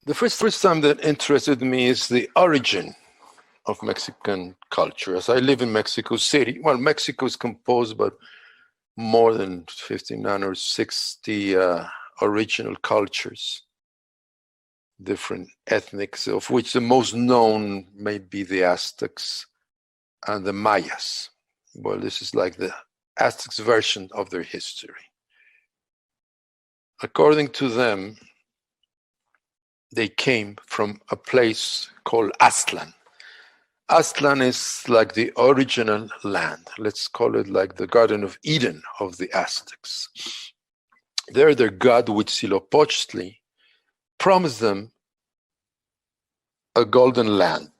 The first time that interested me is the origin of Mexican culture. As I live in Mexico City, well, Mexico is composed by more than 59 or 60 original cultures, different ethnics, of which the most known may be the Aztecs and the Mayas. Well, this is like the Aztecs' version of their history. According to them, they came from a place called Aztlan. Aztlan is like the original land. Let's call it like the Garden of Eden of the Aztecs. There, their god Huitzilopochtli promised them a golden land,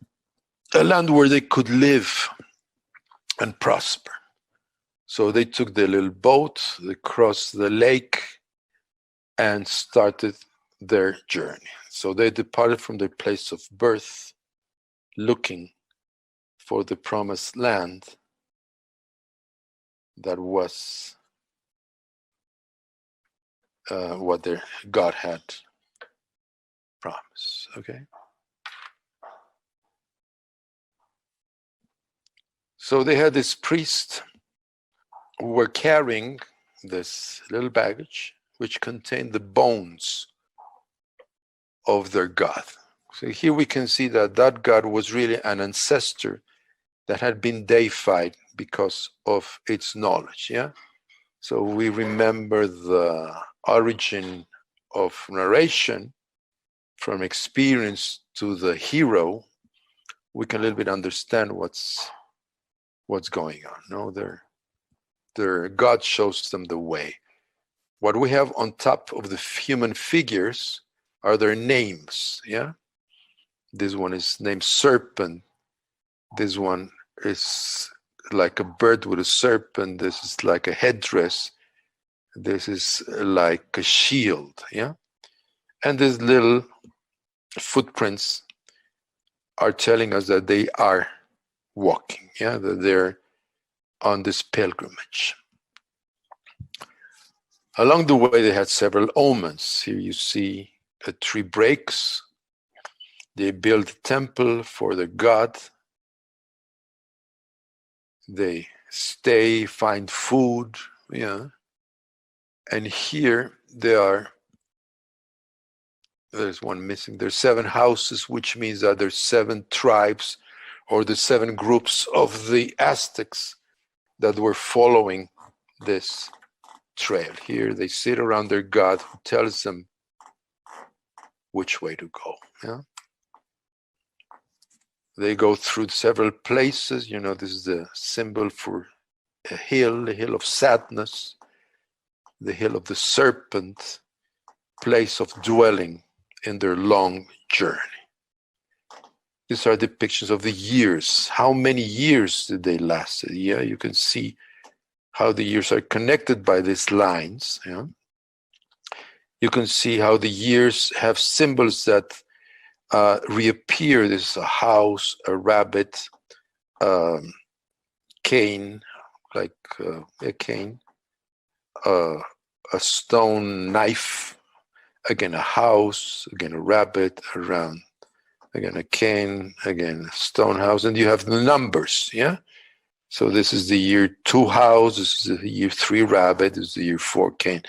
a land where they could live and prosper. So they took their little boat, they crossed the lake, and started their journey. So they departed from their place of birth, looking for the promised land that was what their God had promised. Okay. So they had this priest who were carrying this little baggage, which contained the bones of their God. So here we can see that that God was really an ancestor that had been deified because of its knowledge. Yeah. So we remember the origin of narration from experience to the hero. We can a little bit understand what's going on. No, their God shows them the way. What we have on top of the human figures are their names. Yeah. This one is named Serpent. This one is like a bird with a serpent. This is like a headdress. This is like a shield. Yeah. And these little footprints are telling us that they are walking. Yeah. That they're on this pilgrimage. Along the way, they had several omens. Here you see a tree breaks. They build a temple for their God. They stay, find food, yeah. And here there's one missing. There's 7 houses, which means that there's 7 tribes or the 7 groups of the Aztecs that were following this trail. Here they sit around their God who tells them which way to go. Yeah. They go through several places. You know, this is the symbol for a hill, the hill of sadness, the hill of the serpent, place of dwelling in their long journey. These are depictions of the years. How many years did they last? Yeah, you can see how the years are connected by these lines. Yeah. You can see how the years have symbols that reappear. This is a house, a rabbit, cane, like a cane, a stone knife, again a house, again a rabbit, around, again a cane, again a stone house, and you have the numbers, yeah? So this is the year 2 house, this is the year 3 rabbit, this is the year 4 cane,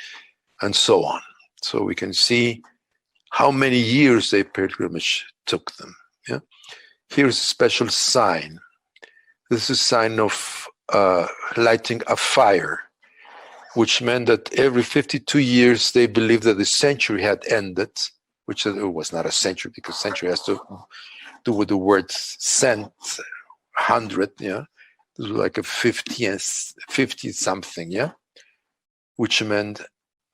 and so on. So we can see how many years their pilgrimage took them. Yeah. Here's a special sign. This is a sign of lighting a fire, which meant that every 52 years they believed that the century had ended, which it was not a century because century has to do with the word cent, 100. Yeah. This was like a 50 something. Yeah. Which meant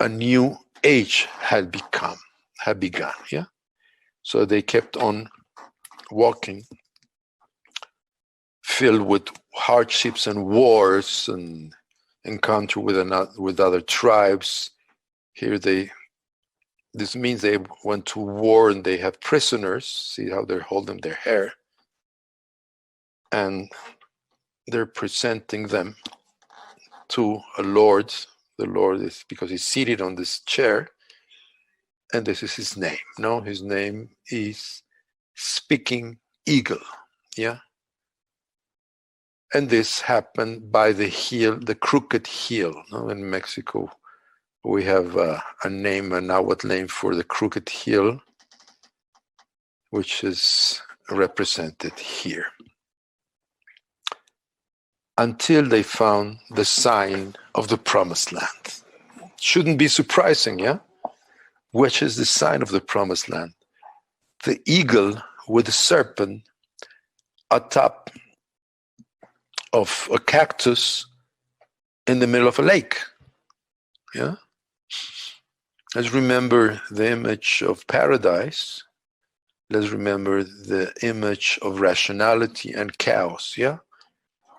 a new age had begun. Yeah. So they kept on walking, filled with hardships and wars and encounter with other tribes. Here this means they went to war and they have prisoners. See how they're holding their hair, and they're presenting them to a lord. The lord is because he's seated on this chair. and this is his name. No, his name is Speaking Eagle. Yeah. And this happened by the hill, the crooked hill. No? In Mexico, we have a name, a Nahuatl name for the crooked hill, which is represented here. Until they found the sign of the promised land. Shouldn't be surprising, yeah? Which is the sign of the promised land? The eagle with the serpent atop of a cactus in the middle of a lake. Yeah? Let's remember the image of paradise. Let's remember the image of rationality and chaos. Yeah?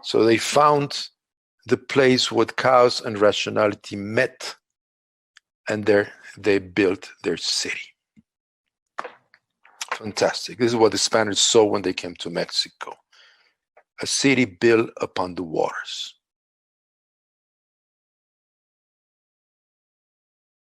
So they found the place where chaos and rationality met, and there they built their city. Fantastic. This is what the Spaniards saw when they came to Mexico. A city built upon the waters.